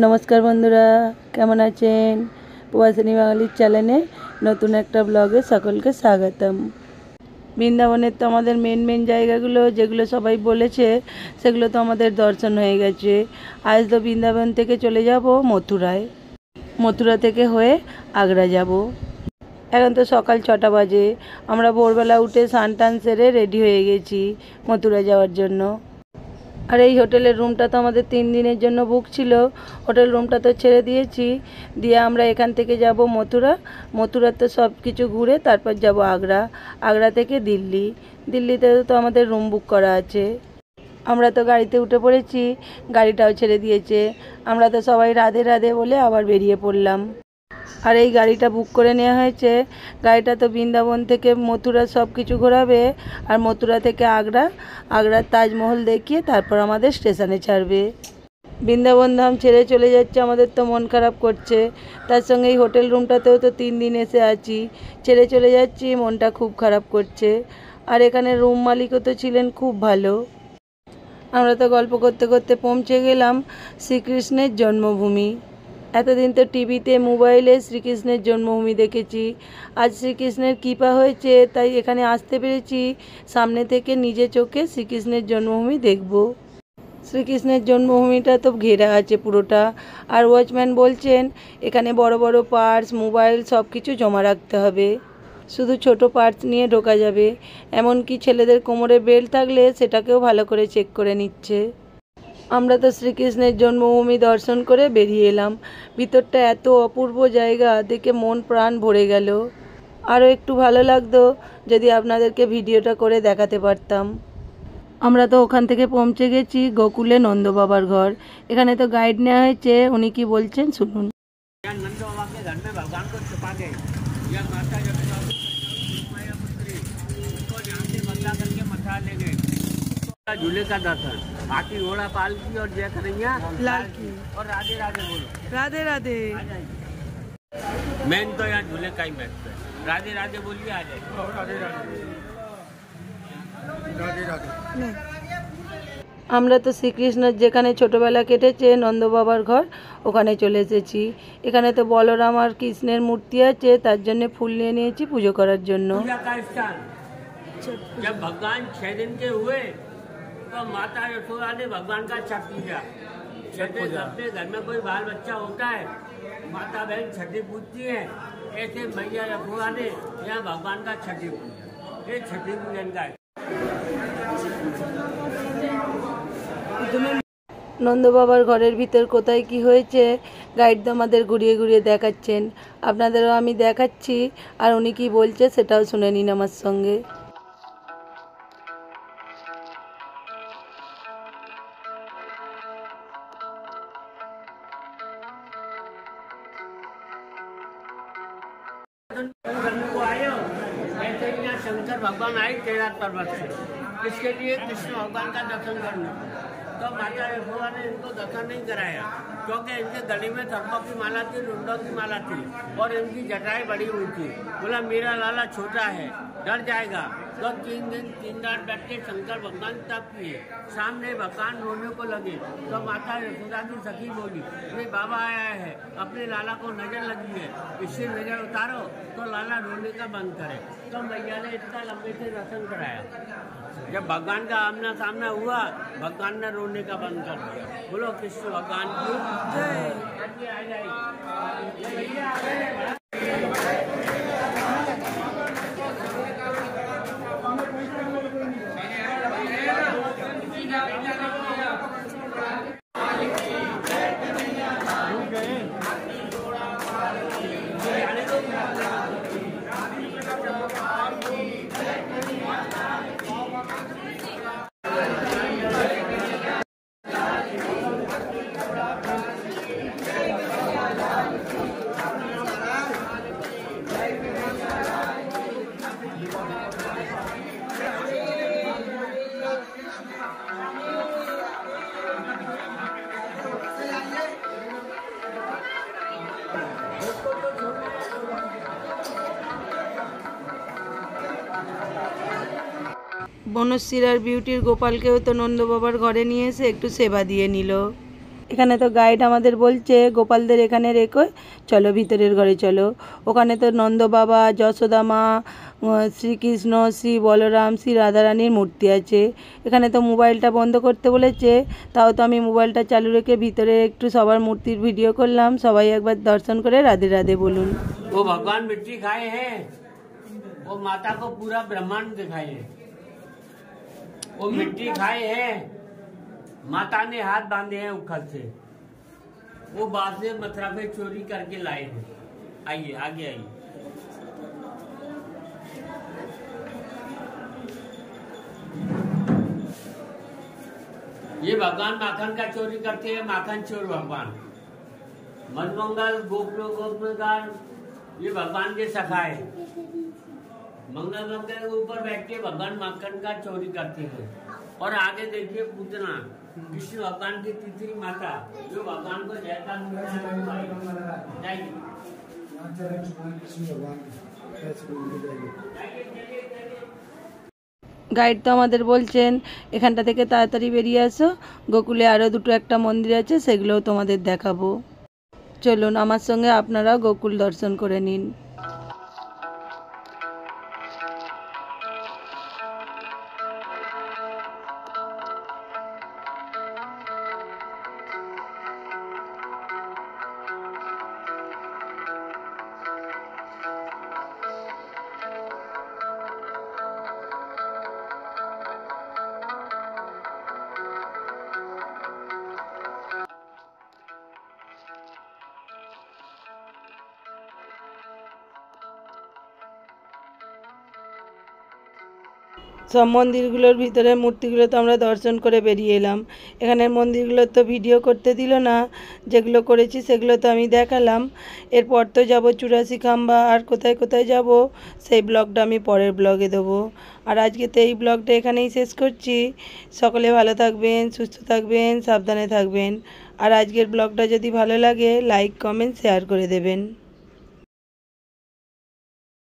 नमस्कार बंधुरा केमन आছেন প্রবাসিনী বাঙালির চ্যানেলে নতুন একটা ব্লগে সকলকে স্বাগতম। বৃন্দাবনের তো আমাদের মেন জায়গাগুলো যেগুলো সবাই বলেছে সেগুলো তো আমাদের দর্শন হয়ে গেছে। আজ তো বৃন্দাবন থেকে চলে যাব মথুরায়, মথুরা থেকে হয়ে আগ্রা যাব। এখন তো সকাল 6টা বাজে। আমরা ভোরবেলা উঠে স্নান টান সেরে রেডি হয়ে গেছি মথুরা যাওয়ার জন্য। আর এই হোটেলের রুমটা তো আমাদের 3 দিনের জন্য বুক ছিল। হোটেল রুমটা তো ছেড়ে দিয়েছি, দিয়ে আমরা এখান থেকে যাব মথুরা। মথুরাতে সব কিছু ঘুরে তারপর যাব আগ্রা, আগ্রা থেকে দিল্লি। দিল্লিতে তো আমাদের রুম বুক করা আছে। আমরা তো গাড়িতে উঠে পড়েছি, গাড়িটাও ছেড়ে দিয়েছে। আমরা তো সবাই রাধে রাধে বলে আবার বেরিয়ে পড়লাম। আর এই গাড়িটা বুক করে নেওয়া হয়েছে। গাড়িটা তো বৃন্দাবন থেকে মথুরা সব কিছু ঘোরাবে, আর মথুরা থেকে আগ্রা, আগ্রার তাজমহল দেখিয়ে তারপর আমাদের স্টেশনে ছাড়বে। বৃন্দাবন ধাম ছেড়ে চলে যাচ্ছে, আমাদের তো মন খারাপ করছে। তার সঙ্গে এই হোটেল রুমটাতেও তো 3 দিন এসে আছি, ছেড়ে চলে যাচ্ছি, মনটা খুব খারাপ করছে। আর এখানে রুম মালিকও তো ছিলেন খুব ভালো। আমরা তো গল্প করতে করতে পৌঁছে গেলাম শ্রীকৃষ্ণের জন্মভূমি। এতদিন তো টিভিতে মোবাইলে শ্রীকৃষ্ণের জন্মভূমি দেখেছি, আজ শ্রীকৃষ্ণের কৃপা হয়েছে তাই এখানে আসতে পেরেছি। সামনে থেকে নিজে চোখে শ্রীকৃষ্ণের জন্মভূমি দেখব। শ্রীকৃষ্ণের জন্মভূমিটা তো ঘেরা আছে পুরোটা। আর ওয়াচম্যান বলছেন এখানে বড় বড় পার্স, মোবাইল সব কিছু জমা রাখতে হবে, শুধু ছোট পার্স নিয়ে ঢোকা যাবে। এমনকি ছেলেদের কোমরে বেল্ট থাকলে সেটাকেও ভালো করে চেক করে নিচ্ছে। আমরা তো শ্রীকৃষ্ণের জন্মভূমি দর্শন করে বেরিয়ে এলাম। ভিতরটা এত অপূর্ব জায়গা, দেখে মন প্রাণ ভরে গেল। আরও একটু ভালো লাগতো যদি আপনাদেরকে ভিডিওটা করে দেখাতে পারতাম। আমরা তো ওখান থেকে পৌঁছে গেছি গোকুলে নন্দ বাবার ঘর। এখানে তো গাইড নেওয়া হয়েছে, উনি কি বলছেন শুনুন। झूले का दर्शन, बाकी घोड़ा पालकी और जय कन्हैया लाल की और राधे राधे बोलो। राधे राधे। मेन तो यहाँ झूले का ही महत्व है। राधे राधे बोलिए, आ जाए। राधे राधे राधे राधे। আমরা তো শ্রীকৃষ্ণের যেখানে ছোটোবেলা কেটেছে নন্দ বাবার ঘর, ওখানে চলে এসেছি। এখানে তো বলরাম আর কৃষ্ণের মূর্তি আছে, তার জন্য ফুল নিয়ে নিয়েছি পুজো করার জন্য। जब भगवान 6 दिन के हुए तो माता यशोदा ने भगवान का छठ पूजा। छठे घर में कोई बाल बच्चा होता है, माता बहन छठी पूजती है। ऐसे मैया यशोदा ने यहाँ भगवान का छठी पूजा, ये छठी पूजन का है। নন্দ বাবার ঘরের ভিতর কোথায় কি হয়েছে গাইড তো আমাদের ঘুরিয়ে ঘুরিয়ে দেখাচ্ছেন। আপনাদেরও আমি দেখাচ্ছি, আর উনি কি বলছে সেটাও শুনে নিন আমার সঙ্গে। शंकर भगवान आए 13 पर्वत से, इसके लिए कृष्ण भगवान का दर्शन करने। तो माता यशोदा ने इनको दर्शन नहीं कराया, क्योंकि इनके गले में सर्पों की माला थी, रुंडों की माला थी, और इनकी जटाएं बड़ी हुई थी। बोला मेरा लाला छोटा है, डर जाएगा। तो 3 दिन 3 रात बैठ के शंकर भगवान तप किए। सामने भगवान रोने को लगे तो माता यशोदा की सखी बोली, ये बाबा आया है, अपने लाला को नजर लगी है, इससे नजर उतारो तो लाला रोने का बंद करे। तो मैया ने इतना लंबे से दर्शन कराया। जब भगवान का आमना सामना हुआ, भगवान ने रोने का बंद कर दिया। बोलो कृष्ण भगवान की जय। বনশ্রীর আর বিউটির গোপালকেও তো নন্দ বাবার ঘরে নিয়ে এসে একটু সেবা দিয়ে নিল। এখানে তো গাইড আমাদের বলছে গোপালদের এখানে রেখো, চলো ভিতরের ঘরে চলো। ওখানে তো নন্দ বাবা, যশোদা মা, শ্রীকৃষ্ণ, শ্রী বলরাম, শ্রী রাধারানীর মূর্তি আছে। এখানে তো মোবাইলটা বন্ধ করতে বলেছে, তাও তো আমি মোবাইলটা চালু রেখে ভিতরে একটু সবার মূর্তির ভিডিও করলাম। সবাই একবার দর্শন করে রাধে রাধে বলুন। वो भगवान मिट्टी खाए हैं, वो माता को पूरा ब्रह्मांड दिखाए हैं। वो मिट्टी खाए हैं, माता ने हाथ बांधे हैं उखल से, वो बाद से मथुरा पे चोरी करके लाए हैं। आइए आगे आइए। ये भगवान माखन का चोरी करते हैं, माखन चोर भगवान। मनमंगल गोपकार ये भगवान के सखा है। मंगल के ऊपर बैठ के भगवान माखन का चोरी करते हैं। और आगे देखिए पूतना विष्णु भगवान की तीसरी माता जो भगवान को जयता গাইড তো আমাদের বলছেন এখানটা থেকে তাড়াতাড়ি বেরিয়ে আসো, গোকুলে আরও দুটো একটা মন্দির আছে, সেগুলোও তোমাদের দেখাবো। চলুন আমার সঙ্গে আপনারাও গোকুল দর্শন করে নিন। সব মন্দিরগুলোর ভিতরে মূর্তিগুলো তো আমরা দর্শন করে বেরিয়ে এলাম। এখানের মন্দিরগুলো তো ভিডিও করতে দিল না, যেগুলো করেছি সেগুলো তো আমি দেখালাম। এরপর তো যাব 84 খাম্বা, আর কোথায় কোথায় যাব সেই ব্লগটা আমি পরের ব্লগে দেবো। আর আজকে তো এই ব্লগটা এখানেই শেষ করছি। সকলে ভালো থাকবেন, সুস্থ থাকবেন, সাবধানে থাকবেন। আর আজকের ব্লগটা যদি ভালো লাগে লাইক, কমেন্ট, শেয়ার করে দেবেন।